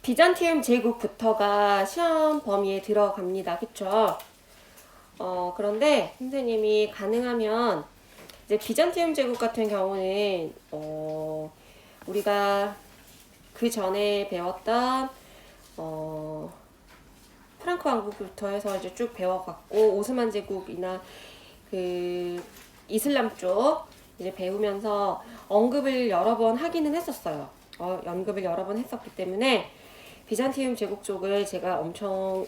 비잔티움 제국부터가 시험 범위에 들어갑니다. 그쵸? 그런데 선생님이 가능하면 이제 비잔티움 제국 같은 경우는 우리가 그 전에 배웠던 프랑크 왕국부터 해서 이제 쭉 배워갔고 오스만 제국이나 그 이슬람 쪽 이제 배우면서 언급을 여러 번 하기는 했었어요. 언급을 여러 번 했었기 때문에 비잔티움 제국 쪽을 제가 엄청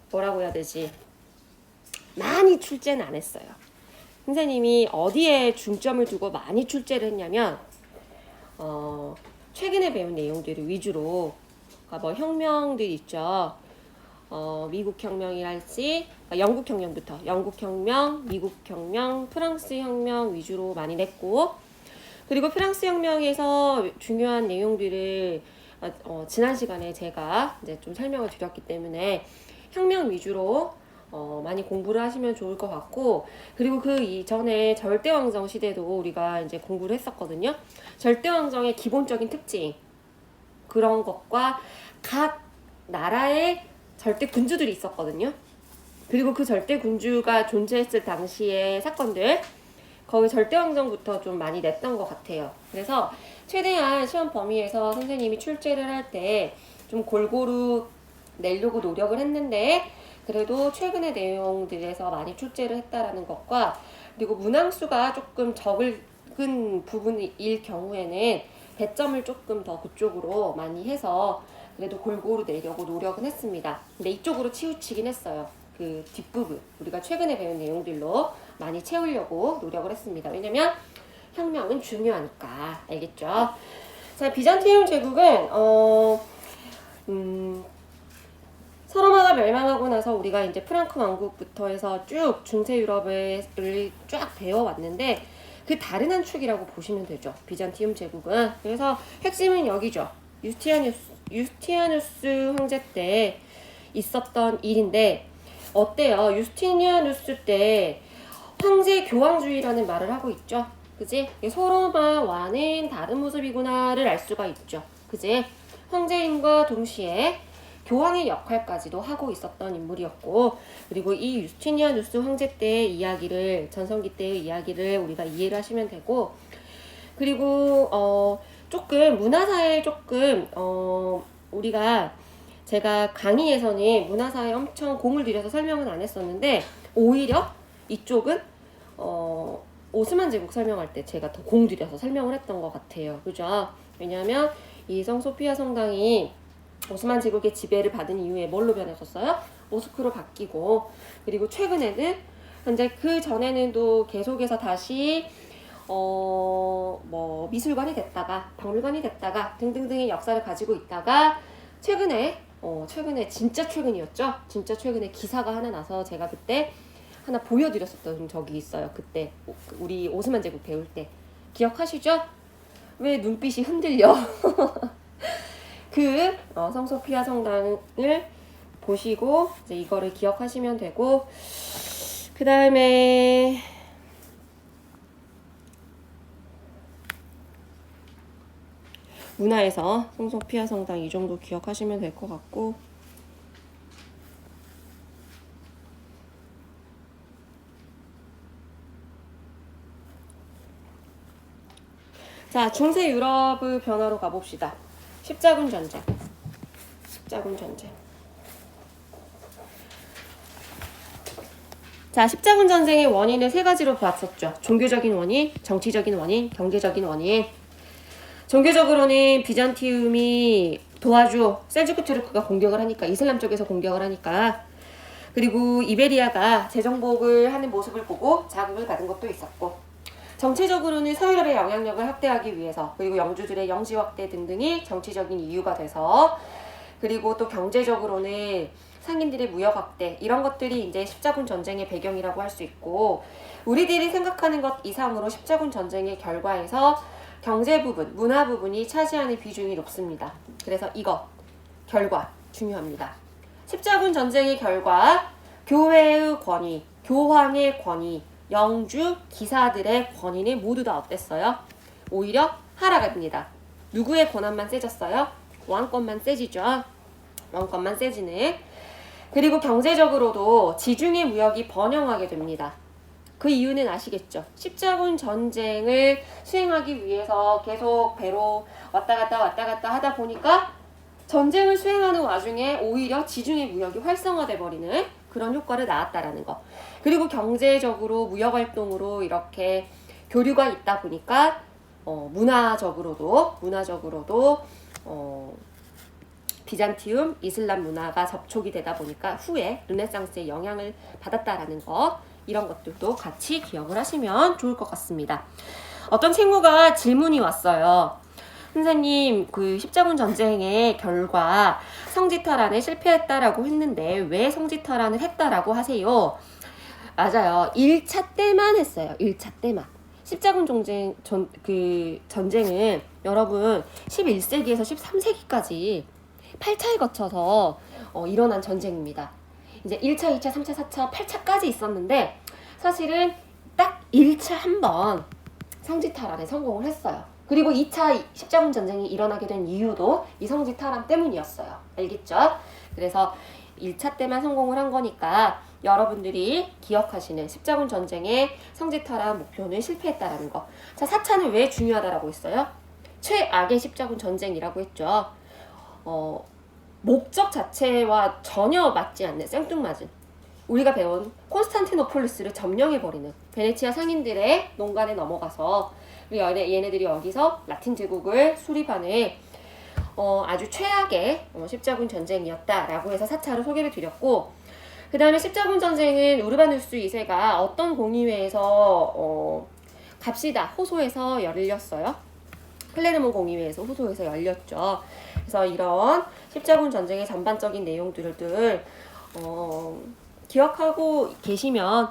뭐라고 해야 되지? 많이 출제는 안 했어요. 선생님이 어디에 중점을 두고 많이 출제를 했냐면 최근에 배운 내용들을 위주로, 그러니까 뭐 혁명들 있죠. 미국 혁명이랄지, 영국 혁명부터 영국 혁명, 미국 혁명, 프랑스 혁명 위주로 많이 냈고, 그리고 프랑스 혁명에서 중요한 내용들을 지난 시간에 제가 이제 좀 설명을 드렸기 때문에 혁명 위주로 많이 공부를 하시면 좋을 것 같고, 그리고 그 이전에 절대왕정 시대도 우리가 이제 공부를 했었거든요. 절대왕정의 기본적인 특징, 그런 것과 각 나라의 절대 군주들이 있었거든요. 그리고 그 절대 군주가 존재했을 당시의 사건들, 거기 절대왕정부터 좀 많이 냈던 것 같아요. 그래서 최대한 시험 범위에서 선생님이 출제를 할 때 좀 골고루 내려고 노력을 했는데, 그래도 최근의 내용들에서 많이 출제를 했다라는 것과, 그리고 문항수가 조금 적은 부분일 경우에는 배점을 조금 더 그쪽으로 많이 해서 그래도 골고루 내려고 노력은 했습니다. 근데 이쪽으로 치우치긴 했어요. 그 뒷부분, 우리가 최근에 배운 내용들로 많이 채우려고 노력을 했습니다. 왜냐면 혁명은 중요하니까. 알겠죠? 자, 비잔티움 제국은 서로마가 멸망하고 나서 우리가 이제 프랑크 왕국부터 해서 쭉 중세 유럽을 쫙 배워왔는데, 그 다른 한 축이라고 보시면 되죠. 비잔티움 제국은. 그래서 핵심은 여기죠. 유스티아누스 황제 때 있었던 일인데, 어때요? 유스티니아누스 때 황제 교황주의라는 말을 하고 있죠. 그지? 소로마와는 다른 모습이구나를 알 수가 있죠. 그지? 황제임과 동시에 교황의 역할까지도 하고 있었던 인물이었고, 그리고 이 유스티니아누스 황제 때의 이야기를, 전성기 때의 이야기를 우리가 이해를 하시면 되고, 그리고 조금 문화사에 조금 우리가, 제가 강의에서는 문화사에 엄청 공을 들여서 설명은 안 했었는데, 오히려 이쪽은 오스만 제국 설명할 때 제가 더 공 들여서 설명을 했던 것 같아요. 그죠? 왜냐하면 이 성소피아 성당이 오스만 제국의 지배를 받은 이후에 뭘로 변했었어요? 모스크로 바뀌고, 그리고 최근에는 현재 그 전에는 또 계속해서 다시 뭐 미술관이 됐다가 박물관이 됐다가 등등등의 역사를 가지고 있다가 최근에 진짜 최근이었죠. 진짜 최근에 기사가 하나 나서 제가 그때 하나 보여드렸었던 적이 있어요. 그때 우리 오스만 제국 배울 때 기억하시죠? 왜 눈빛이 흔들려? 그 성소피아 성당을 보시고 이제 이거를 기억하시면 되고, 그 다음에 문화에서 성소피아 성당 이 정도 기억하시면 될 것 같고, 자, 중세 유럽의 변화로 가봅시다. 십자군 전쟁. 자, 십자군 전쟁의 원인을 세 가지로 봤었죠. 종교적인 원인, 정치적인 원인, 경제적인 원인. 종교적으로는 비잔티움이 도와줘, 셀주크 투르크가 공격을 하니까, 이슬람 쪽에서 공격을 하니까, 그리고 이베리아가 재정복을 하는 모습을 보고 자극을 받은 것도 있었고, 정치적으로는 서유럽의 영향력을 확대하기 위해서, 그리고 영주들의 영지 확대 등등이 정치적인 이유가 돼서, 그리고 또 경제적으로는 상인들의 무역 확대, 이런 것들이 이제 십자군 전쟁의 배경이라고 할 수 있고, 우리들이 생각하는 것 이상으로 십자군 전쟁의 결과에서 경제 부분, 문화 부분이 차지하는 비중이 높습니다. 그래서 이거 결과 중요합니다. 십자군 전쟁의 결과, 교회의 권위, 교황의 권위, 영주 기사들의 권위는 모두 다 어땠어요? 오히려 하락합니다. 누구의 권한만 세졌어요? 왕권만 세지죠. 왕권만 세지네. 그리고 경제적으로도 지중해 무역이 번영하게 됩니다. 그 이유는 아시겠죠? 십자군 전쟁을 수행하기 위해서 계속 배로 왔다 갔다 하다 보니까 전쟁을 수행하는 와중에 오히려 지중해 무역이 활성화돼 버리는 그런 효과를 낳았다라는 거. 그리고 경제적으로 무역 활동으로 이렇게 교류가 있다 보니까 문화적으로도 비잔티움, 이슬람 문화가 접촉이 되다 보니까 후에 르네상스의 영향을 받았다라는 거, 이런 것들도 같이 기억을 하시면 좋을 것 같습니다. 어떤 친구가 질문이 왔어요. 선생님, 그 십자군 전쟁의 결과 성지탈환에 실패했다라고 했는데 왜 성지탈환을 했다라고 하세요? 맞아요. 1차 때만 했어요. 1차 때만. 십자군 전쟁은 여러분 11세기에서 13세기까지 8차에 거쳐서 일어난 전쟁입니다. 이제 1차, 2차, 3차, 4차, 8차까지 있었는데 사실은 딱 1차 한 번 성지탈환에 성공을 했어요. 그리고 2차 십자군 전쟁이 일어나게 된 이유도 이 성지탈환 때문이었어요. 알겠죠? 그래서 1차 때만 성공을 한 거니까 여러분들이 기억하시는 십자군 전쟁의 성지탈환 목표는 실패했다라는 거. 자, 4차는 왜 중요하다라고 했어요? 최악의 십자군 전쟁이라고 했죠. 목적 자체와 전혀 맞지 않는 생뚱맞은 우리가 배운 콘스탄티노폴리스를 점령해버리는 베네치아 상인들의 농간에 넘어가서 얘네들이 여기서 라틴 제국을 수립하는 아주 최악의 십자군 전쟁이었다라고 해서 4차로 소개를 드렸고, 그 다음에 십자군 전쟁은 우르바누스 2세가 어떤 공의회에서 갑시다 호소해서 열렸어요. 클레르몬 공의회에서 호소해서 열렸죠. 그래서 이런 십자군 전쟁의 전반적인 내용들을 기억하고 계시면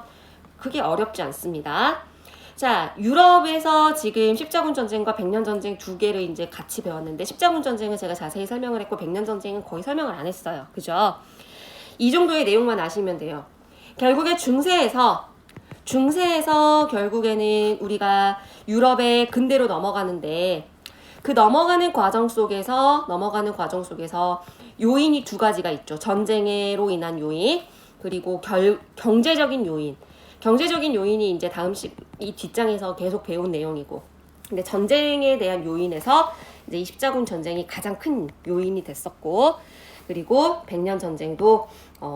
그게 어렵지 않습니다. 자, 유럽에서 지금 십자군 전쟁과 백년 전쟁 두 개를 이제 같이 배웠는데, 십자군 전쟁은 제가 자세히 설명을 했고 백년 전쟁은 거의 설명을 안 했어요. 그죠? 이 정도의 내용만 아시면 돼요. 결국에 중세에서 결국에는 우리가 유럽의 근대로 넘어가는데, 그 넘어가는 과정 속에서 요인이 두 가지가 있죠. 전쟁으로 인한 요인, 그리고 경제적인 요인. 경제적인 요인이 이제 이 뒷장에서 계속 배운 내용이고, 근데 전쟁에 대한 요인에서 이제 이 십자군 전쟁이 가장 큰 요인이 됐었고, 그리고 백년 전쟁도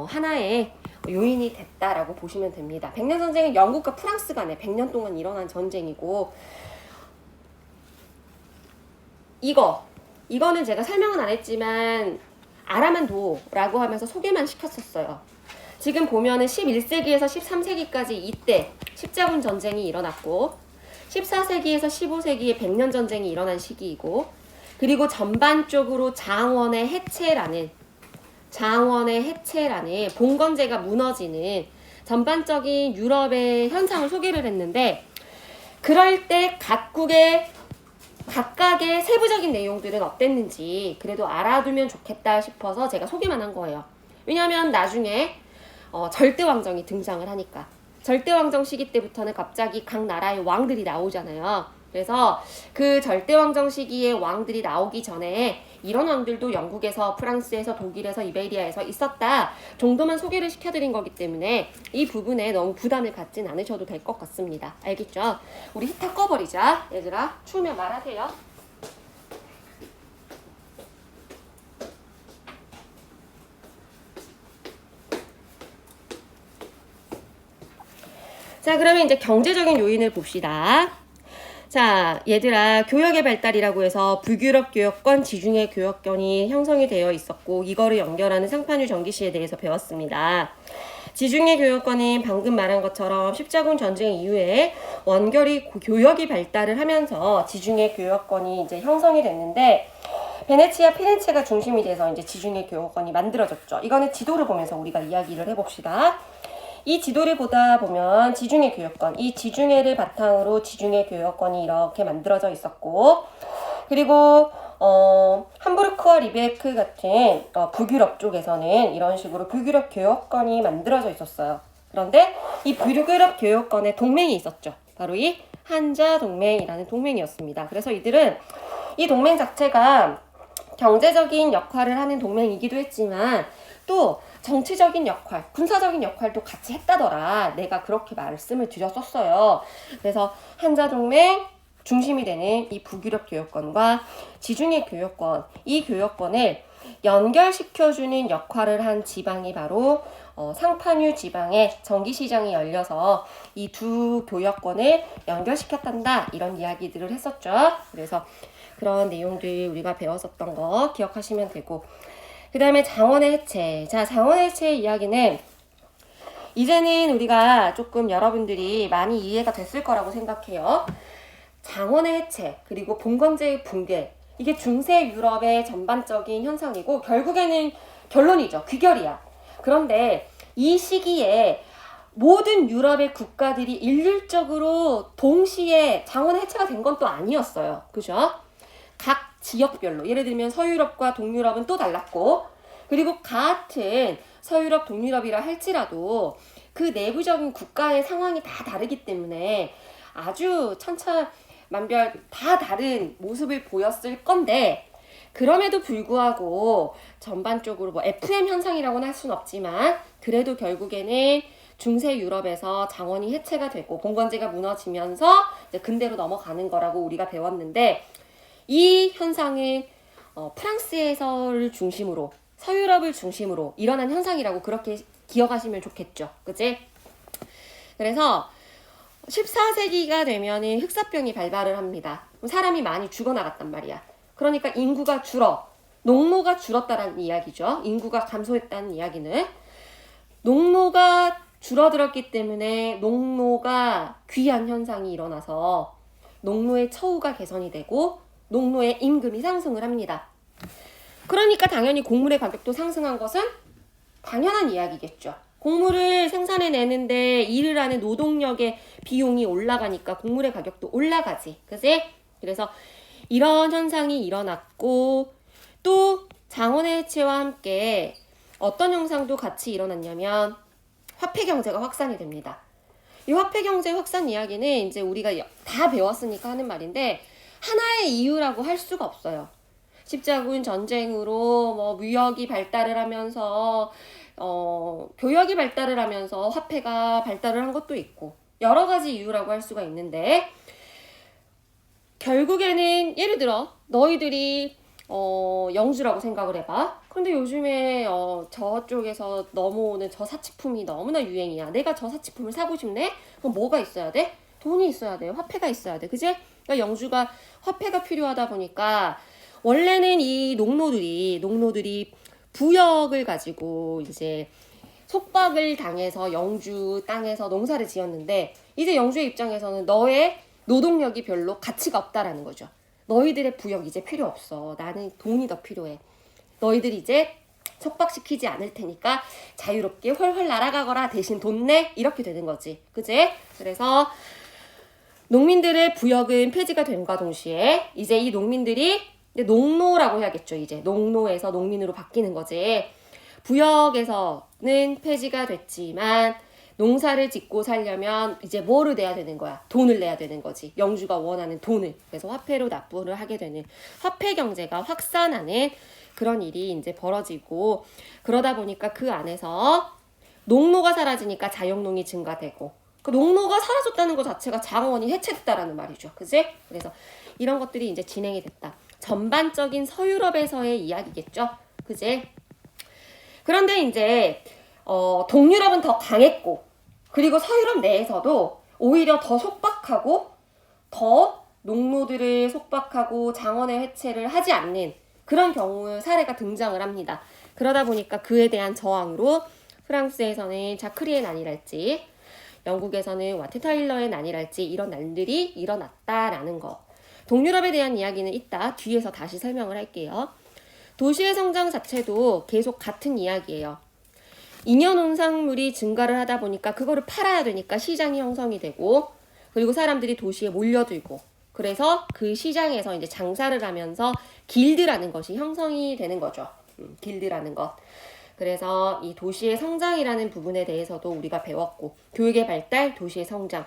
하나의 요인이 됐다라고 보시면 됩니다. 백년 전쟁은 영국과 프랑스 간에 100년 동안 일어난 전쟁이고, 이거는 제가 설명은 안 했지만 알아만 둬라고 하면서 소개만 시켰었어요. 지금 보면은 11세기에서 13세기까지 이때 십자군 전쟁이 일어났고, 14세기에서 15세기에 백년 전쟁이 일어난 시기이고, 그리고 전반적으로 장원의 해체라는 봉건제가 무너지는 전반적인 유럽의 현상을 소개를 했는데, 그럴 때 각각의 세부적인 내용들은 어땠는지 그래도 알아두면 좋겠다 싶어서 제가 소개만 한 거예요. 왜냐하면 나중에 절대왕정이 등장을 하니까. 절대왕정 시기 때부터는 갑자기 각 나라의 왕들이 나오잖아요. 그래서 그 절대왕정 시기의 왕들이 나오기 전에 이런 왕들도 영국에서, 프랑스에서, 독일에서, 이베리아에서 있었다 정도만 소개를 시켜드린 거기 때문에 이 부분에 너무 부담을 갖진 않으셔도 될 것 같습니다. 알겠죠? 우리 히터 꺼버리자. 얘들아, 추우면 말하세요. 자, 그러면 이제 경제적인 요인을 봅시다. 자, 얘들아, 교역의 발달이라고 해서 북유럽 교역권, 지중해 교역권이 형성이 되어 있었고, 이거를 연결하는 상판유 전기시에 대해서 배웠습니다. 지중해 교역권은 방금 말한 것처럼 십자군 전쟁 이후에 원결이 교역이 발달을 하면서 지중해 교역권이 이제 형성이 됐는데, 베네치아, 피렌체가 중심이 돼서 이제 지중해 교역권이 만들어졌죠. 이거는 지도를 보면서 우리가 이야기를 해봅시다. 이 지도를 보다 보면 지중해 교역권, 이 지중해를 바탕으로 지중해 교역권이 이렇게 만들어져 있었고, 그리고 함부르크와 리베크 같은 북유럽 쪽에서는 이런 식으로 북유럽 교역권이 만들어져 있었어요. 그런데 이 북유럽 교역권에 동맹이 있었죠. 바로 이 한자 동맹이라는 동맹이었습니다. 그래서 이들은 이 동맹 자체가 경제적인 역할을 하는 동맹이기도 했지만 또 정치적인 역할, 군사적인 역할도 같이 했다더라. 내가 그렇게 말씀을 드렸었어요. 그래서 한자동맹 중심이 되는 이 북유럽 교역권과 지중해 교역권, 이 교역권을 연결시켜주는 역할을 한 지방이 바로 상파뉴 지방에 전기시장이 열려서 이 두 교역권을 연결시켰단다. 이런 이야기들을 했었죠. 그래서 그런 내용들 우리가 배웠었던 거 기억하시면 되고, 그 다음에 장원의 해체. 자, 장원의 해체의 이야기는 이제는 우리가 조금 여러분들이 많이 이해가 됐을 거라고 생각해요. 장원의 해체, 그리고 봉건제의 붕괴. 이게 중세 유럽의 전반적인 현상이고 결국에는 결론이죠. 귀결이야. 그런데 이 시기에 모든 유럽의 국가들이 일률적으로 동시에 장원 해체가 된 건 또 아니었어요. 그죠? 각 지역별로, 예를 들면 서유럽과 동유럽은 또 달랐고, 그리고 같은 서유럽, 동유럽이라 할지라도 그 내부적인 국가의 상황이 다 다르기 때문에 아주 천차만별 다 다른 모습을 보였을 건데, 그럼에도 불구하고 전반적으로 뭐 FM 현상이라고는 할 수는 없지만 그래도 결국에는 중세 유럽에서 장원이 해체가 되고 봉건제가 무너지면서 이제 근대로 넘어가는 거라고 우리가 배웠는데, 이 현상은 프랑스에서를 중심으로 서유럽을 중심으로 일어난 현상이라고 그렇게 기억하시면 좋겠죠. 그치? 그래서 14세기가 되면은 흑사병이 발발을 합니다. 사람이 많이 죽어나갔단 말이야. 그러니까 인구가 줄어. 농노가 줄었다라는 이야기죠. 인구가 감소했다는 이야기는. 농노가 줄어들었기 때문에 농노가 귀한 현상이 일어나서 농노의 처우가 개선이 되고 농노의 임금이 상승을 합니다. 그러니까 당연히 곡물의 가격도 상승한 것은 당연한 이야기겠죠. 곡물을 생산해내는데 일을 하는 노동력의 비용이 올라가니까 곡물의 가격도 올라가지. 그치? 그래서 이런 현상이 일어났고, 또 장원의 해체와 함께 어떤 현상도 같이 일어났냐면 화폐 경제가 확산이 됩니다. 이 화폐 경제 확산 이야기는 이제 우리가 다 배웠으니까 하는 말인데 하나의 이유라고 할 수가 없어요. 십자군 전쟁으로 뭐 무역이 발달을 하면서 교역이 발달을 하면서 화폐가 발달을 한 것도 있고 여러 가지 이유라고 할 수가 있는데, 결국에는 예를 들어 너희들이 영주라고 생각을 해봐. 그런데 요즘에 저쪽에서 넘어오는 저 사치품이 너무나 유행이야. 내가 저 사치품을 사고 싶네? 그럼 뭐가 있어야 돼? 돈이 있어야 돼. 화폐가 있어야 돼. 그지? 그러니까 영주가 화폐가 필요하다 보니까 원래는 이 농노들이 부역을 가지고 이제 속박을 당해서 영주 땅에서 농사를 지었는데, 이제 영주의 입장에서는 너의 노동력이 별로 가치가 없다라는 거죠. 너희들의 부역 이제 필요 없어. 나는 돈이 더 필요해. 너희들 이제 속박시키지 않을 테니까 자유롭게 훨훨 날아가거라. 대신 돈 내. 이렇게 되는 거지. 그지? 그래서 농민들의 부역은 폐지가 됨과 동시에 이제 이 농민들이 농노라고 해야겠죠. 이제 농노에서 농민으로 바뀌는 거지. 부역에서는 폐지가 됐지만 농사를 짓고 살려면 이제 뭐를 내야 되는 거야? 돈을 내야 되는 거지. 영주가 원하는 돈을. 그래서 화폐로 납부를 하게 되는, 화폐 경제가 확산하는 그런 일이 이제 벌어지고, 그러다 보니까 그 안에서 농노가 사라지니까 자영농이 증가되고, 그 농노가 사라졌다는 것 자체가 장원이 해체됐다라는 말이죠. 그지? 그래서 이런 것들이 이제 진행이 됐다. 전반적인 서유럽에서의 이야기겠죠. 그지? 그런데 이제 동유럽은 더 강했고, 그리고 서유럽 내에서도 오히려 더 속박하고 더 농노들을 속박하고 장원의 해체를 하지 않는 그런 경우 사례가 등장을 합니다. 그러다 보니까 그에 대한 저항으로 프랑스에서는 자크리의 난이랄지, 영국에서는 와트 타일러의 난이랄지 이런 난들이 일어났다라는 거. 동유럽에 대한 이야기는 이따 뒤에서 다시 설명을 할게요. 도시의 성장 자체도 계속 같은 이야기예요. 잉여 농산물이 증가를 하다 보니까 그거를 팔아야 되니까 시장이 형성이 되고, 그리고 사람들이 도시에 몰려들고, 그래서 그 시장에서 이제 장사를 하면서 길드라는 것이 형성이 되는 거죠. 길드라는 것. 그래서 이 도시의 성장이라는 부분에 대해서도 우리가 배웠고, 교육의 발달, 도시의 성장,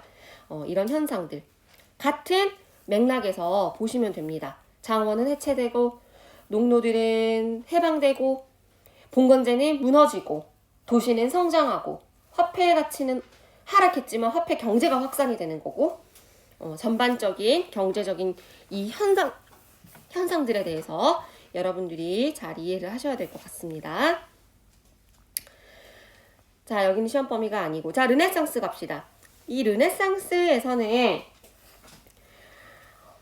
이런 현상들 같은 맥락에서 보시면 됩니다. 장원은 해체되고 농노들은 해방되고 봉건제는 무너지고 도시는 성장하고 화폐의 가치는 하락했지만 화폐 경제가 확산이 되는 거고 전반적인 경제적인 이 현상들에 대해서 여러분들이 잘 이해를 하셔야 될 것 같습니다. 자, 여기는 시험 범위가 아니고 자, 르네상스 갑시다. 이 르네상스에서는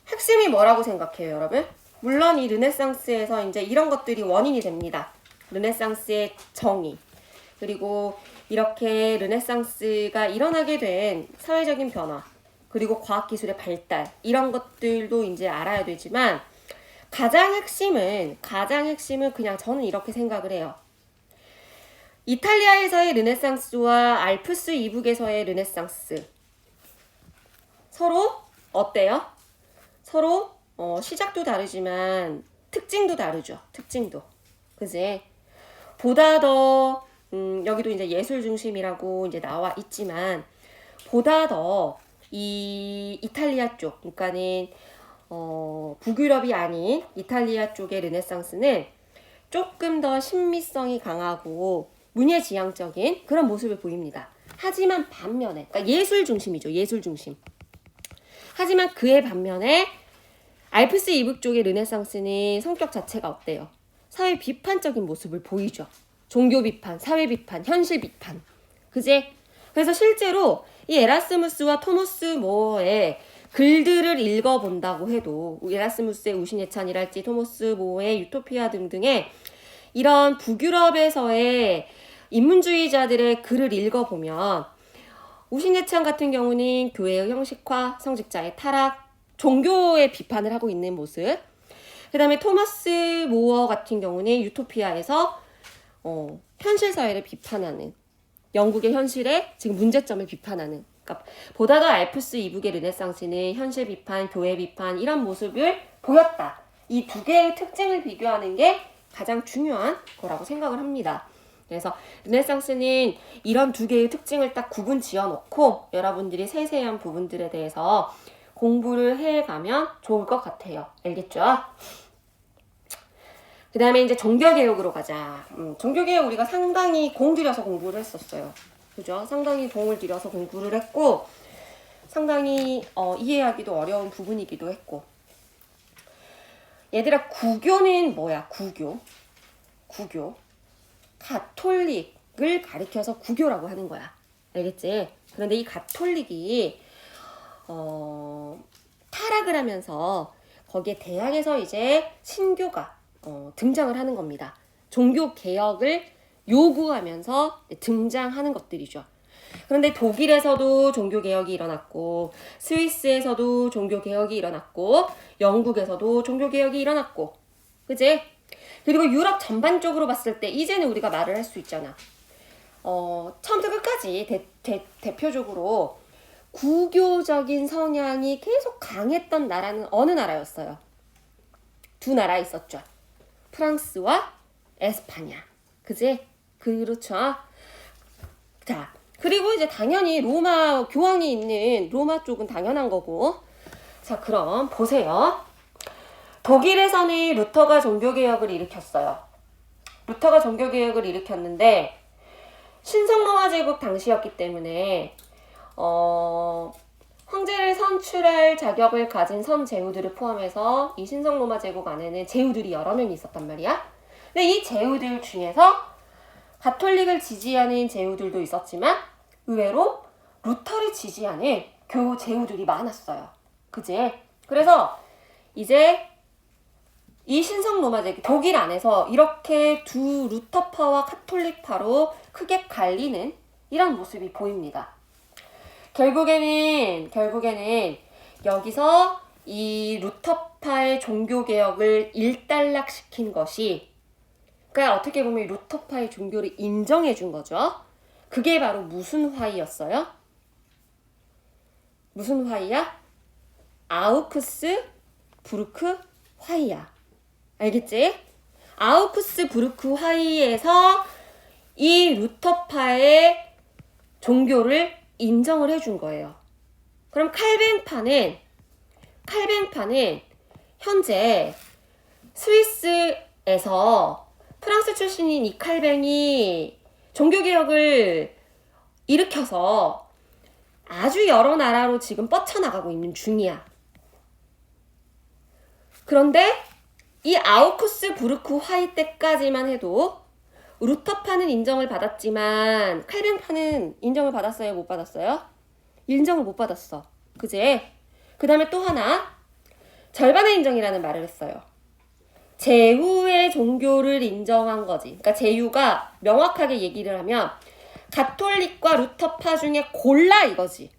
핵심이 뭐라고 생각해요, 여러분? 물론 이 르네상스에서 이제 이런 것들이 원인이 됩니다. 르네상스의 정의, 그리고 이렇게 르네상스가 일어나게 된 사회적인 변화, 그리고 과학기술의 발달, 이런 것들도 이제 알아야 되지만 가장 핵심은 그냥 저는 이렇게 생각을 해요. 이탈리아에서의 르네상스와 알프스 이북에서의 르네상스 서로 어때요? 서로 시작도 다르지만 특징도 다르죠. 특징도. 그지? 보다 더 여기도 이제 예술 중심이라고 이제 나와 있지만 보다 더 이 이탈리아 쪽, 그러니까는 북유럽이 아닌 이탈리아 쪽의 르네상스는 조금 더 신미성이 강하고 문예지향적인 그런 모습을 보입니다. 하지만 반면에, 그러니까 예술 중심이죠. 예술 중심. 하지만 그의 반면에 알프스 이북 쪽의 르네상스는 성격 자체가 어때요? 사회 비판적인 모습을 보이죠. 종교 비판, 사회 비판, 현실 비판. 그지? 그래서 실제로 이 에라스무스와 토머스 모어의 글들을 읽어본다고 해도 에라스무스의 우신예찬이랄지 토머스 모어의 유토피아 등등의 이런 북유럽에서의 인문주의자들의 글을 읽어보면 우신예찬 같은 경우는 교회의 형식화, 성직자의 타락, 종교의 비판을 하고 있는 모습. 그 다음에 토마스 모어 같은 경우는 유토피아에서 현실 사회를 비판하는, 영국의 현실에 지금 문제점을 비판하는, 그러니까 보다 더 알프스 이북의 르네상스는 현실 비판, 교회 비판 이런 모습을 보였다. 이 두 개의 특징을 비교하는 게 가장 중요한 거라고 생각을 합니다. 그래서 르네상스는 이런 두 개의 특징을 딱 구분 지어놓고 여러분들이 세세한 부분들에 대해서 공부를 해가면 좋을 것 같아요. 알겠죠? 그 다음에 이제 종교개혁으로 가자. 종교개혁 우리가 상당히 공 들여서 공부를 했었어요. 그죠? 상당히 공을 들여서 공부를 했고 상당히 이해하기도 어려운 부분이기도 했고. 얘들아, 구교는 뭐야? 구교. 가톨릭을 가리켜서 구교라고 하는 거야. 알겠지? 그런데 이 가톨릭이 타락을 하면서 거기에 대항해서 이제 신교가 등장을 하는 겁니다. 종교 개혁을 요구하면서 등장하는 것들이죠. 그런데 독일에서도 종교 개혁이 일어났고 스위스에서도 종교 개혁이 일어났고 영국에서도 종교 개혁이 일어났고, 그지? 그리고 유럽 전반적으로 봤을 때 이제는 우리가 말을 할 수 있잖아. 처음부터 끝까지 대표적으로 구교적인 성향이 계속 강했던 나라는 어느 나라였어요? 두 나라 있었죠. 프랑스와 에스파냐. 그지? 그렇죠. 자, 그리고 이제 당연히 로마 교황이 있는 로마 쪽은 당연한 거고. 자, 그럼 보세요. 독일에서는 루터가 종교개혁을 일으켰어요. 루터가 종교개혁을 일으켰는데 신성로마 제국 당시였기 때문에 황제를 선출할 자격을 가진 선제후들을 포함해서 이 신성로마 제국 안에는 제후들이 여러 명이 있었단 말이야. 근데 이 제후들 중에서 가톨릭을 지지하는 제후들도 있었지만 의외로 루터를 지지하는 제후들이 많았어요. 그지? 그래서 이제 이 신성로마 제국 독일 안에서 이렇게 두 루터파와 카톨릭파로 크게 갈리는 이런 모습이 보입니다. 결국에는 여기서 이 루터파의 종교개혁을 일단락시킨 것이, 그러니까 어떻게 보면 루터파의 종교를 인정해 준 거죠. 그게 바로 무슨 화의였어요? 무슨 화의야? 아우크스부르크 화의야. 알겠지? 아우크스부르크 화의에서 이 루터파의 종교를 인정을 해준 거예요. 그럼 칼뱅파는 현재 스위스에서 프랑스 출신인 이 칼뱅이 종교개혁을 일으켜서 아주 여러 나라로 지금 뻗쳐나가고 있는 중이야. 그런데 이 아우쿠스부르크 화이 때까지만 해도 루터파는 인정을 받았지만 칼뱅파는 인정을 받았어요? 못 받았어요? 인정을 못 받았어. 그제? 그 다음에 또 하나, 절반의 인정이라는 말을 했어요. 제후의 종교를 인정한 거지. 그러니까 제후가 명확하게 얘기를 하면 가톨릭과 루터파 중에 골라 이거지.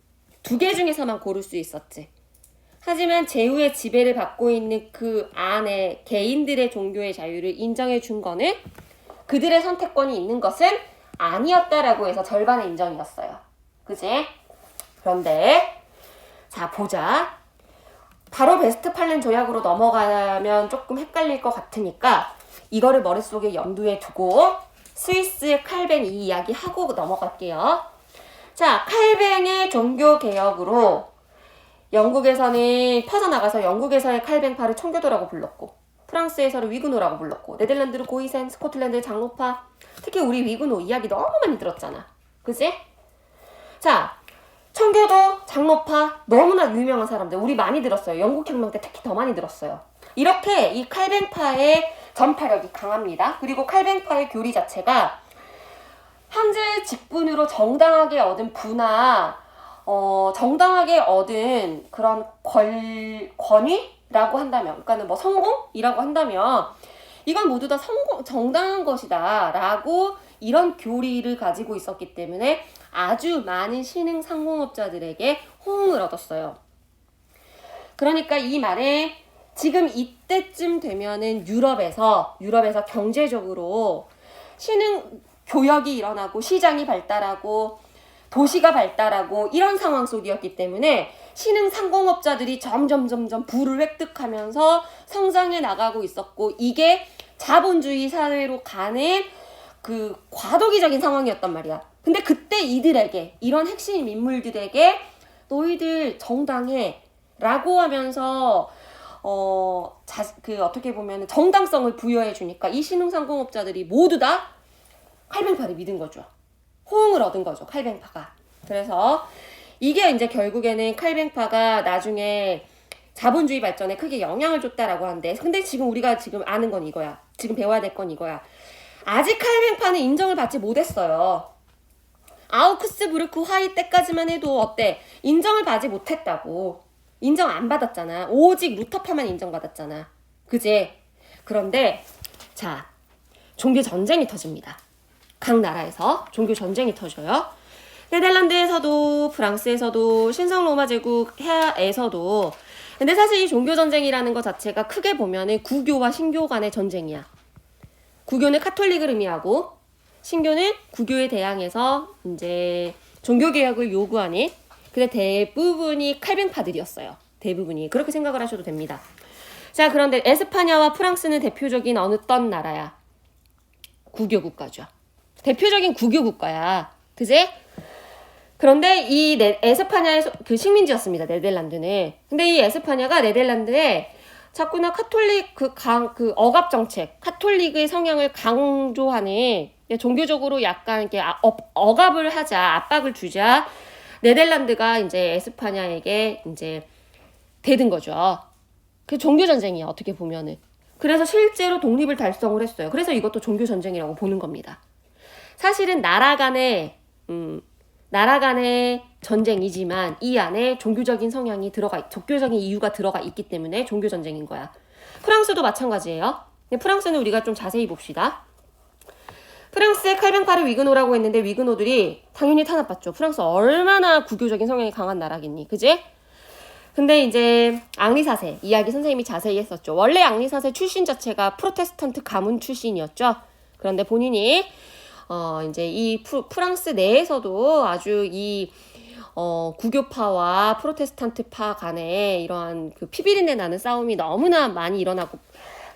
두 개 중에서만 고를 수 있었지. 하지만 제후의 지배를 받고 있는 그 안에 개인들의 종교의 자유를 인정해 준 거는 그들의 선택권이 있는 것은 아니었다라고 해서 절반의 인정이었어요. 그지? 그런데 자 보자. 바로 베스트팔렌 조약으로 넘어가면 조금 헷갈릴 것 같으니까 이거를 머릿속에 염두에 두고 스위스의 칼뱅 이 이야기 하고 넘어갈게요. 자, 칼뱅의 종교개혁으로 영국에서는 퍼져나가서 영국에서의 칼뱅파를 청교도라고 불렀고 프랑스에서는 위그노라고 불렀고 네덜란드는 고이센, 스코틀랜드의 장로파, 특히 우리 위그노 이야기 너무 많이 들었잖아. 그치? 자, 청교도, 장로파 너무나 유명한 사람들 우리 많이 들었어요. 영국혁명 때 특히 더 많이 들었어요. 이렇게 이 칼뱅파의 전파력이 강합니다. 그리고 칼뱅파의 교리 자체가 현재 직분으로 정당하게 얻은 부나 정당하게 얻은 그런 권위라고 한다면, 그러니까 뭐 성공이라고 한다면 이건 모두 다 정당한 것이다 라고 이런 교리를 가지고 있었기 때문에 아주 많은 신흥 상공업자들에게 호응을 얻었어요. 그러니까 이 말에 지금 이때쯤 되면은 유럽에서 경제적으로 신흥 교역이 일어나고 시장이 발달하고 도시가 발달하고 이런 상황 속이었기 때문에 신흥 상공업자들이 점점 부를 획득하면서 성장해 나가고 있었고 이게 자본주의 사회로 가는 그 과도기적인 상황이었단 말이야. 근데 그때 이들에게 이런 핵심 인물들에게 너희들 정당해 라고 하면서 어떻게 보면 정당성을 부여해 주니까 이 신흥 상공업자들이 모두 다 칼뱅파를 믿은 거죠. 호응을 얻은 거죠. 칼뱅파가. 그래서 이게 이제 결국에는 칼뱅파가 나중에 자본주의 발전에 크게 영향을 줬다라고 하는데 근데 지금 우리가 지금 아는 건 이거야. 지금 배워야 될 건 이거야. 아직 칼뱅파는 인정을 받지 못했어요. 아우크스부르크 화의 때까지만 해도 어때? 인정을 받지 못했다고. 인정 안 받았잖아. 오직 루터파만 인정받았잖아. 그지? 그런데 자, 종교 전쟁이 터집니다. 각 나라에서 종교 전쟁이 터져요. 네덜란드에서도 프랑스에서도 신성 로마 제국 해에서도. 근데 사실 이 종교 전쟁이라는 것 자체가 크게 보면은 구교와 신교 간의 전쟁이야. 구교는 카톨릭을 의미하고 신교는 구교에 대항해서 이제 종교 개혁을 요구하는 근데 대부분이 칼뱅파들이었어요. 대부분이 그렇게 생각을 하셔도 됩니다. 자, 그런데 에스파냐와 프랑스는 대표적인 어떤 나라야? 구교 국가죠. 대표적인 구교 국가야. 그지? 그런데 이 에스파냐에서 그 식민지였습니다. 네덜란드는. 근데 이 에스파냐가 네덜란드에 자꾸나 카톨릭 그 억압 정책, 카톨릭의 성향을 강조하는 종교적으로 약간 이렇게 억압을 하자, 압박을 주자. 네덜란드가 이제 에스파냐에게 이제 대든 거죠. 그 종교 전쟁이야, 어떻게 보면은. 그래서 실제로 독립을 달성을 했어요. 그래서 이것도 종교 전쟁이라고 보는 겁니다. 사실은 나라 간의 전쟁이지만 이 안에 종교적인 성향이 종교적인 이유가 들어가 있기 때문에 종교 전쟁인 거야. 프랑스도 마찬가지예요. 근데 프랑스는 우리가 좀 자세히 봅시다. 프랑스의 칼뱅파를 위그노라고 했는데 위그노들이 당연히 탄압받죠. 프랑스 얼마나 구교적인 성향이 강한 나라겠니, 그지? 근데 이제 앙리 4세 이야기 선생님이 자세히 했었죠. 원래 앙리 4세 출신 자체가 프로테스탄트 가문 출신이었죠. 그런데 본인이 이제 이 프랑스 내에서도 아주 이 구교파와 프로테스탄트파 간에 이러한 그 피비린내 나는 싸움이 너무나 많이 일어나고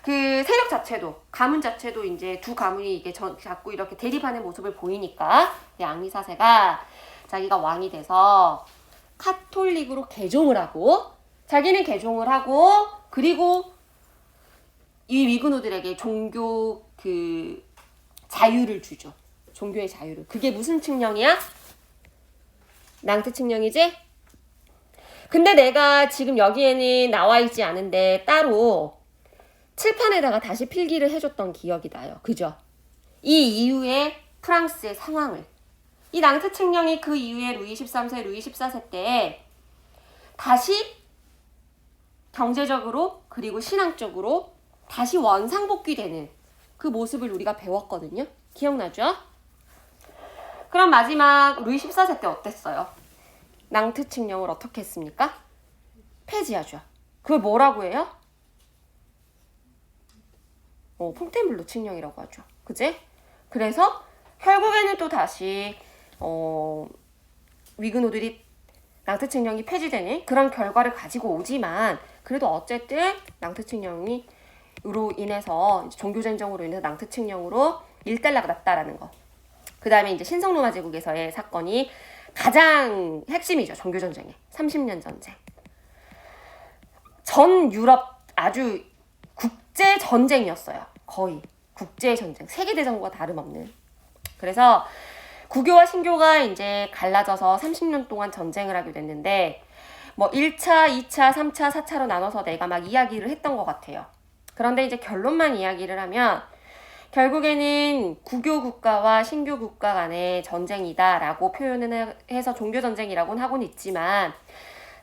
그 세력 자체도 가문 자체도 이제 두 가문이 이게 자꾸 이렇게 대립하는 모습을 보이니까 앙리 4세가 자기가 왕이 돼서 카톨릭으로 개종을 하고 자기는 개종을 하고 그리고 이 위근호들에게 종교 그 자유를 주죠. 종교의 자유를. 그게 무슨 칙령이야? 낭트 칙령이지? 근데 내가 지금 여기에는 나와 있지 않은데 따로 칠판에다가 다시 필기를 해줬던 기억이 나요. 그죠? 이 이후에 프랑스의 상황을. 이 낭트 칙령이 그 이후에 루이 13세, 루이 14세 때 다시 경제적으로 그리고 신앙적으로 다시 원상복귀되는 그 모습을 우리가 배웠거든요. 기억나죠? 그럼 마지막 루이 14세 때 어땠어요? 낭트 칙령을 어떻게 했습니까? 폐지하죠. 그걸 뭐라고 해요? 퐁테블로 칙령이라고 하죠. 그지? 그래서 결국에는 또 다시 위근호들이 낭트 칙령이 폐지되는 그런 결과를 가지고 오지만 그래도 어쨌든 낭트 칙령으로 인해서 종교전쟁으로 인해서 낭트 칙령으로 일단락이 났다라는 거. 그 다음에 이제 신성로마 제국에서의 사건이 가장 핵심이죠. 종교전쟁의 30년 전쟁. 전 유럽 아주 국제전쟁이었어요. 거의 국제전쟁. 세계대전과 다름없는. 그래서 구교와 신교가 이제 갈라져서 30년 동안 전쟁을 하게 됐는데 뭐 1차, 2차, 3차, 4차로 나눠서 내가 막 이야기를 했던 것 같아요. 그런데 이제 결론만 이야기를 하면 결국에는 구교 국가와 신교 국가 간의 전쟁이다라고 표현을 해서 종교전쟁이라고는 하고는 있지만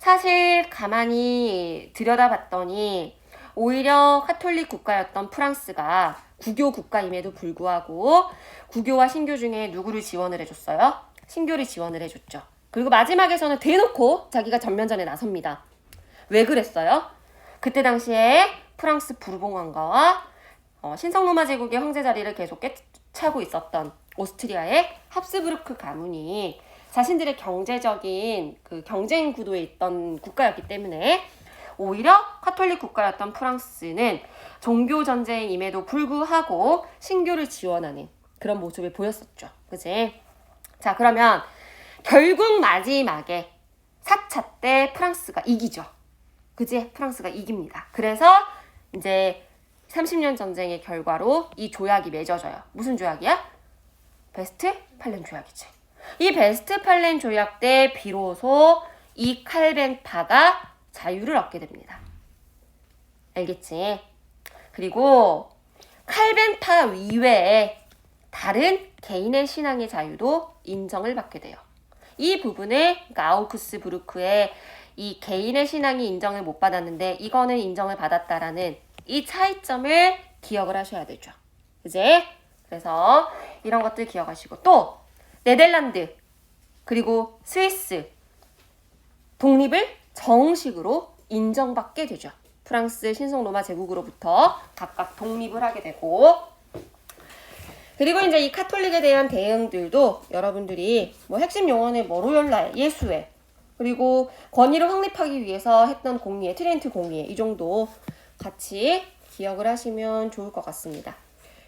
사실 가만히 들여다봤더니 오히려 카톨릭 국가였던 프랑스가 구교 국가임에도 불구하고 구교와 신교 중에 누구를 지원을 해줬어요? 신교를 지원을 해줬죠. 그리고 마지막에서는 대놓고 자기가 전면전에 나섭니다. 왜 그랬어요? 그때 당시에 프랑스 부르봉 왕가와 신성로마 제국의 황제 자리를 계속 꿰차고 있었던 오스트리아의 합스부르크 가문이 자신들의 경제적인 그 경쟁 구도에 있던 국가였기 때문에 오히려 카톨릭 국가였던 프랑스는 종교 전쟁임에도 불구하고 신교를 지원하는 그런 모습을 보였었죠. 그지? 자, 그러면 결국 마지막에 4차 때 프랑스가 이기죠. 그지? 프랑스가 이깁니다. 그래서 이제 30년 전쟁의 결과로 이 조약이 맺어져요. 무슨 조약이야? 베스트팔렌 조약이지. 이 베스트팔렌 조약 때 비로소 이 칼벤파가 자유를 얻게 됩니다. 알겠지? 그리고 칼벤파 이외에 다른 개인의 신앙의 자유도 인정을 받게 돼요. 이 부분에 그러니까 아우크스부르크의 이 개인의 신앙이 인정을 못 받았는데 이거는 인정을 받았다라는 이 차이점을 기억을 하셔야 되죠. 그지? 그래서 이런 것들 기억하시고 또 네덜란드 그리고 스위스 독립을 정식으로 인정받게 되죠. 프랑스 신성로마 제국으로부터 각각 독립을 하게 되고 그리고 이제 이 카톨릭에 대한 대응들도 여러분들이 뭐 핵심 용어는 뭐 로열라 예수회 그리고 권위를 확립하기 위해서 했던 공의회 트렌트 공의회 이 정도 같이 기억을 하시면 좋을 것 같습니다.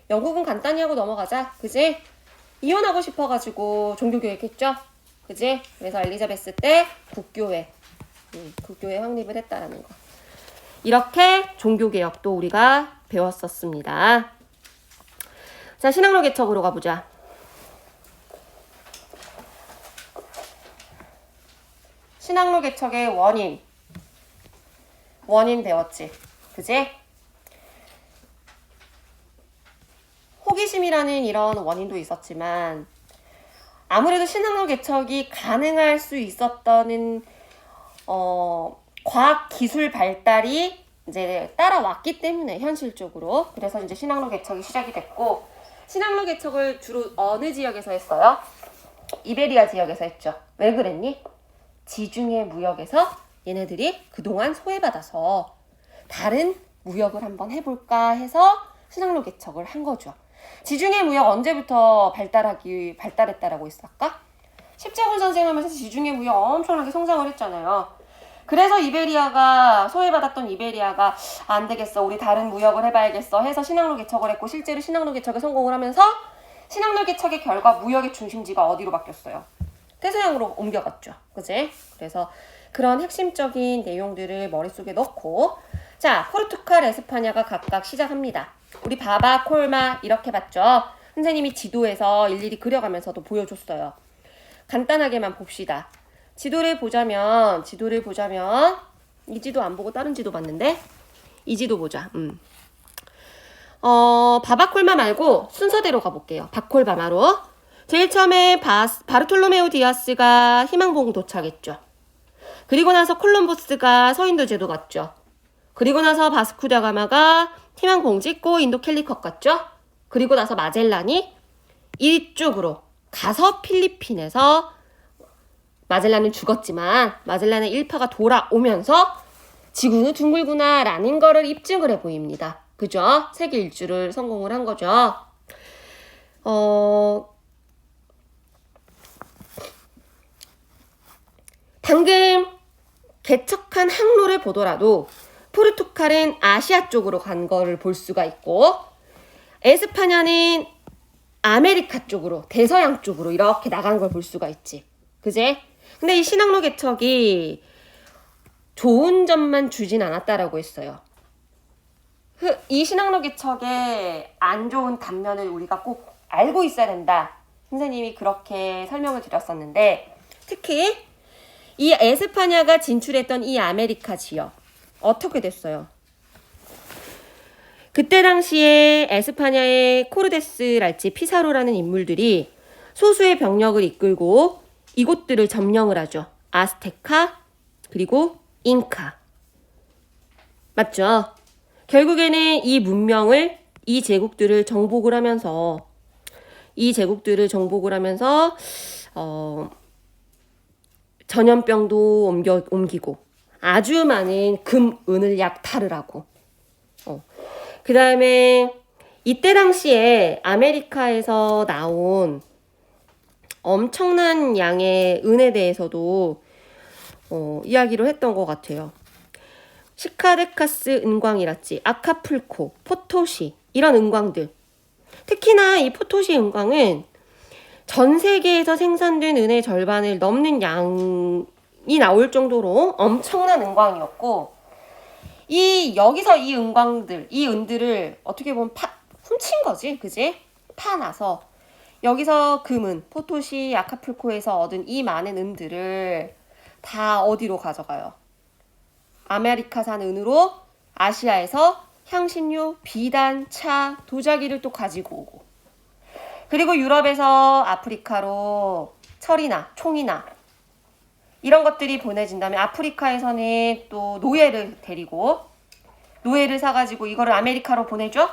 영국은 간단히 하고 넘어가자. 그지? 이혼하고 싶어가지고 종교교육 했죠? 그지? 그래서 엘리자베스 때 국교회 국교회 확립을 했다라는 거. 이렇게 종교개혁도 우리가 배웠었습니다. 자, 신앙로 개척으로 가보자. 신앙로 개척의 원인 배웠지. 그지? 호기심이라는 이런 원인도 있었지만 아무래도 신앙로 개척이 가능할 수 있었던 과학 기술 발달이 이제 따라왔기 때문에 현실적으로 그래서 이제 신앙로 개척이 시작이 됐고 신앙로 개척을 주로 어느 지역에서 했어요? 이베리아 지역에서 했죠. 왜 그랬니? 지중해 무역에서 얘네들이 그동안 소외받아서 다른 무역을 한번 해볼까 해서 신앙로 개척을 한 거죠. 지중해 무역 언제부터 발달했다라고 했을까? 십자군 전쟁하면서 지중해 무역 엄청나게 성장을 했잖아요. 그래서 이베리아가 소외받았던 이베리아가 안 되겠어 우리 다른 무역을 해봐야겠어 해서 신앙로 개척을 했고 실제로 신앙로 개척에 성공을 하면서 신앙로 개척의 결과 무역의 중심지가 어디로 바뀌었어요? 태서양으로 옮겨갔죠. 그지? 그래서 그런 핵심적인 내용들을 머릿속에 넣고 자, 포르투갈, 에스파냐가 각각 시작합니다. 우리 바바, 콜마 이렇게 봤죠? 선생님이 지도에서 일일이 그려가면서도 보여줬어요. 간단하게만 봅시다. 지도를 보자면 이 지도 안 보고 다른 지도 봤는데 이 지도 보자. 바바콜마 말고 순서대로 가볼게요. 바콜바마로. 제일 처음에 바르톨로메오 디아스가 희망봉 도착했죠. 그리고 나서 콜럼버스가 서인도 제도 갔죠. 그리고 나서 바스쿠 다가마가 희망봉 찍고 인도 캘리컷 갔죠. 그리고 나서 마젤란이 이쪽으로 가서 필리핀에서 마젤란은 죽었지만 마젤란의 일파가 돌아오면서 지구는 둥글구나 라는 거를 입증을 해 보입니다. 그죠? 세계 일주를 성공을 한 거죠. 방금 개척한 항로를 보더라도 포르투갈은 아시아 쪽으로 간 거를 볼 수가 있고 에스파냐는 아메리카 쪽으로 대서양 쪽으로 이렇게 나간 걸 볼 수가 있지. 그제? 근데 이 신항로 개척이 좋은 점만 주진 않았다라고 했어요. 이 신항로 개척의 안 좋은 단면을 우리가 꼭 알고 있어야 된다. 선생님이 그렇게 설명을 드렸었는데 특히 이 에스파냐가 진출했던 이 아메리카 지역 어떻게 됐어요? 그때 당시에 에스파냐의 코르데스랄지 피사로라는 인물들이 소수의 병력을 이끌고 이곳들을 점령을 하죠. 아스테카 그리고 잉카. 맞죠? 결국에는 이 문명을 이 제국들을 정복을 하면서 전염병도 옮기고 아주 많은 금, 은을 약탈을 하고 그 다음에 이때 당시에 아메리카에서 나온 엄청난 양의 은에 대해서도 이야기를 했던 것 같아요. 시카데카스 은광이랄지 아카풀코, 포토시 이런 은광들 특히나 이 포토시 은광은 전 세계에서 생산된 은의 절반을 넘는 양이 나올 정도로 엄청난 은광이었고 여기서 이 은들을 어떻게 보면 훔친 거지, 그지? 파놔서 여기서 금은 포토시, 아카풀코에서 얻은 이 많은 은들을 다 어디로 가져가요? 아메리카산 은으로 아시아에서 향신료, 비단, 차, 도자기를 또 가지고 오고 그리고 유럽에서 아프리카로 철이나 총이나 이런 것들이 보내진다면 아프리카에서는 또 노예를 사가지고 이거를 아메리카로 보내죠.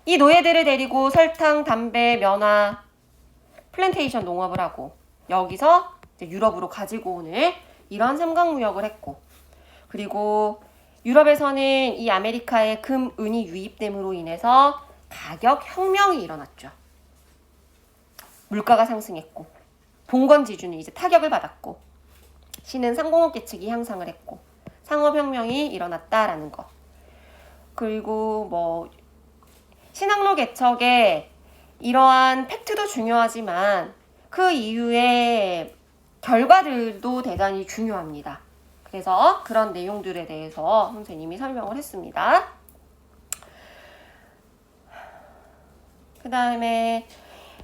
이 노예들을 데리고 설탕, 담배, 면화, 플랜테이션 농업을 하고 여기서 이제 유럽으로 가지고 오는 이런 삼각무역을 했고 그리고 유럽에서는 이 아메리카의 금, 은이 유입됨으로 인해서 가격 혁명이 일어났죠. 물가가 상승했고 봉건지주는 이제 타격을 받았고 신은 상공업 계층이 향상을 했고 상업혁명이 일어났다라는 거. 그리고 신항로 개척에 이러한 팩트도 중요하지만 그 이후의 결과들도 대단히 중요합니다. 그래서 그런 내용들에 대해서 선생님이 설명을 했습니다. 그 다음에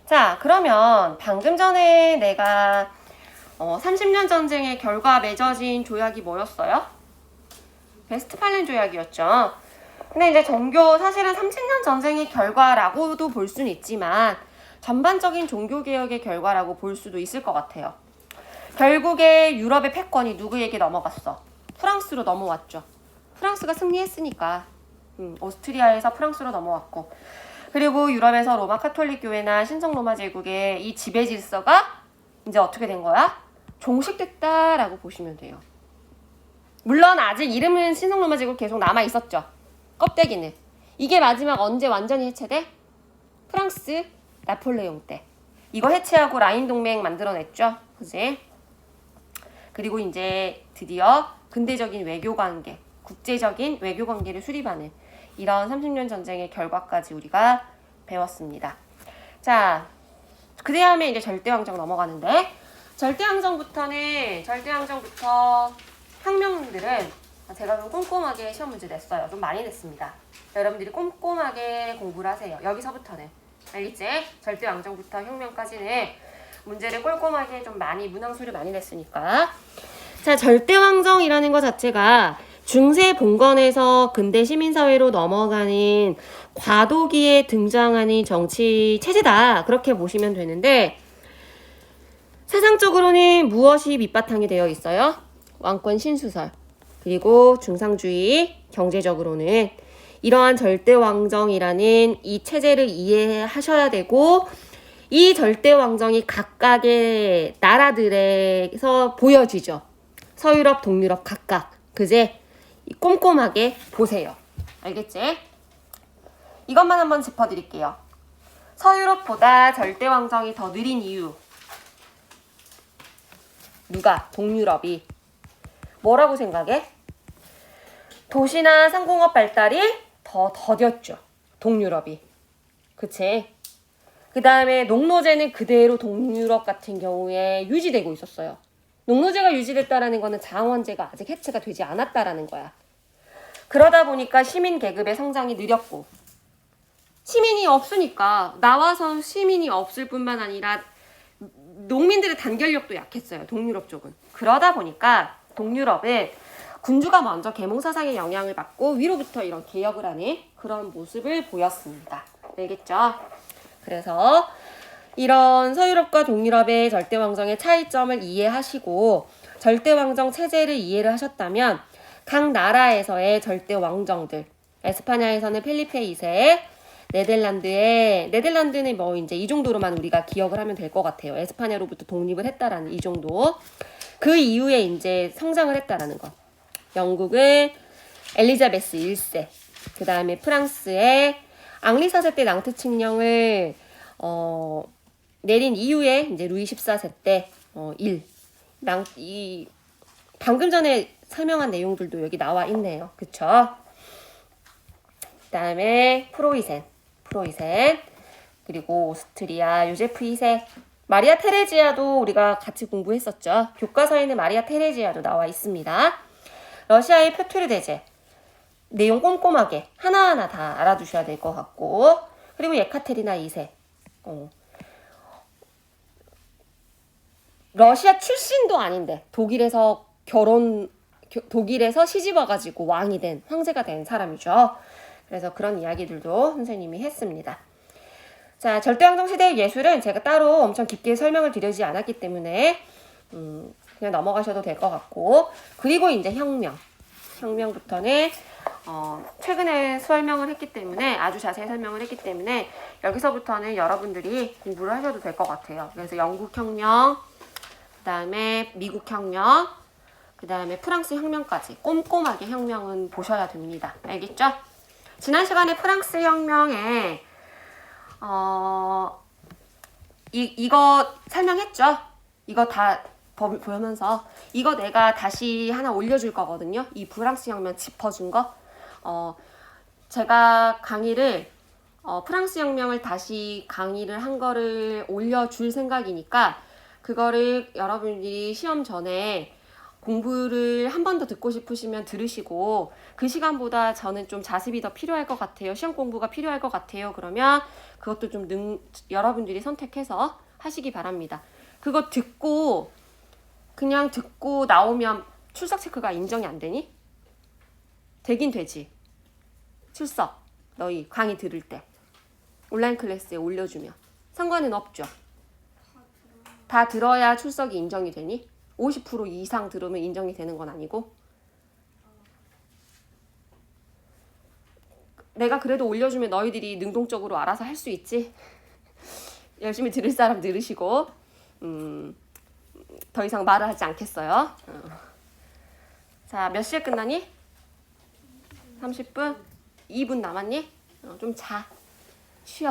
자, 그러면 방금 전에 내가 30년 전쟁의 결과 맺어진 조약이 뭐였어요? 베스트팔렌 조약이었죠. 근데 이제 사실은 30년 전쟁의 결과라고도 볼 수는 있지만 전반적인 종교개혁의 결과라고 볼 수도 있을 것 같아요. 결국에 유럽의 패권이 누구에게 넘어갔어? 프랑스로 넘어왔죠. 프랑스가 승리했으니까 오스트리아에서 프랑스로 넘어왔고 그리고 유럽에서 로마 카톨릭 교회나 신성 로마 제국의 이 지배 질서가 이제 어떻게 된 거야? 종식됐다라고 보시면 돼요. 물론 아직 이름은 신성 로마 제국 계속 남아 있었죠. 껍데기는. 이게 마지막 언제 완전히 해체돼? 프랑스 나폴레옹 때. 이거 해체하고 라인 동맹 만들어냈죠. 그지? 그리고 이제 드디어 근대적인 외교 관계, 국제적인 외교 관계를 수립하는 이런 30년 전쟁의 결과까지 우리가 배웠습니다. 자, 그 다음에 이제 절대왕정 넘어가는데 절대왕정부터 혁명들은 제가 좀 꼼꼼하게 시험 문제 냈어요. 좀 많이 냈습니다. 여러분들이 꼼꼼하게 공부를 하세요. 여기서부터는. 알겠지? 절대왕정부터 혁명까지는 문제를 꼼꼼하게 좀 많이 문항수를 많이 냈으니까. 자, 절대왕정이라는 것 자체가 중세 봉건에서 근대 시민사회로 넘어가는 과도기에 등장하는 정치 체제다. 그렇게 보시면 되는데 세상적으로는 무엇이 밑바탕이 되어 있어요? 왕권 신수설. 그리고 중상주의. 경제적으로는 이러한 절대왕정이라는 이 체제를 이해하셔야 되고 이 절대왕정이 각각의 나라들에서 보여지죠. 서유럽, 동유럽 각각. 그제 꼼꼼하게 보세요. 알겠지? 이것만 한번 짚어드릴게요. 서유럽보다 절대왕정이 더 느린 이유. 누가? 동유럽이. 뭐라고 생각해? 도시나 상공업 발달이 더 더뎠죠. 동유럽이. 그치? 그 다음에 농노제는 그대로 동유럽 같은 경우에 유지되고 있었어요. 농노제가 유지됐다라는 거는 장원제가 아직 해체가 되지 않았다라는 거야. 그러다 보니까 시민 계급의 성장이 느렸고 시민이 없으니까 나와서 시민이 없을 뿐만 아니라 농민들의 단결력도 약했어요. 동유럽 쪽은. 그러다 보니까 동유럽은 군주가 먼저 계몽사상의 영향을 받고 위로부터 이런 개혁을 하는 그런 모습을 보였습니다. 알겠죠? 그래서 이런 서유럽과 동유럽의 절대왕정의 차이점을 이해하시고 절대왕정 체제를 이해를 하셨다면 각 나라에서의 절대왕정들, 에스파냐에서는 펠리페 2세, 네덜란드는 뭐 이제 이 정도로만 우리가 기억을 하면 될 것 같아요. 에스파냐로부터 독립을 했다라는 이 정도. 그 이후에 이제 성장을 했다라는 거. 영국은 엘리자베스 1세, 그 다음에 프랑스의 앙리 4세 때 낭트 칙령을 내린 이후에 이제 루이 14세 때 방금 전에 설명한 내용들도 여기 나와 있네요. 그쵸? 그 다음에 프로이센, 그리고 오스트리아 요제프 2세, 마리아 테레지아도 우리가 같이 공부했었죠. 교과서에는 마리아 테레지아도 나와 있습니다. 러시아의 표트르 대제, 내용 꼼꼼하게 하나하나 다 알아두셔야 될 것 같고, 그리고 예카테리나 2세, 러시아 출신도 아닌데 독일에서 시집 와가지고 왕이 된, 황제가 된 사람이죠. 그래서 그런 이야기들도 선생님이 했습니다. 자, 절대왕정 시대의 예술은 제가 따로 엄청 깊게 설명을 드리지 않았기 때문에 그냥 넘어가셔도 될 것 같고, 그리고 이제 혁명부터는 최근에 설명을 했기 때문에 아주 자세히 설명을 했기 때문에 여기서부터는 여러분들이 공부를 하셔도 될 것 같아요. 그래서 영국혁명, 그 다음에 미국혁명, 그 다음에 프랑스 혁명까지 꼼꼼하게 혁명은 보셔야 됩니다. 알겠죠? 지난 시간에 프랑스 혁명에 이거 설명했죠? 이거 다 보면서 이거 내가 다시 하나 올려줄 거거든요. 이 프랑스 혁명 짚어준 거. 제가 강의를 프랑스 혁명을 다시 강의를 한 거를 올려줄 생각이니까 그거를 여러분들이 시험 전에 공부를 한 번 더 듣고 싶으시면 들으시고, 그 시간보다 저는 좀 자습이 더 필요할 것 같아요. 시험 공부가 필요할 것 같아요. 그러면 그것도 좀 여러분들이 선택해서 하시기 바랍니다. 그거 그냥 듣고 나오면 출석 체크가 인정이 안 되니? 되긴 되지. 출석, 너희 강의 들을 때 온라인 클래스에 올려주면 상관은 없죠. 다 들어야 출석이 인정이 되니? 50% 이상 들으면 인정이 되는 건 아니고. 내가 그래도 올려주면 너희들이 능동적으로 알아서 할 수 있지. 열심히 들을 사람 들으시고, 더 이상 말을 하지 않겠어요. 자, 몇 시에 끝나니? 30분? 2분 남았니? 좀 자. 쉬어.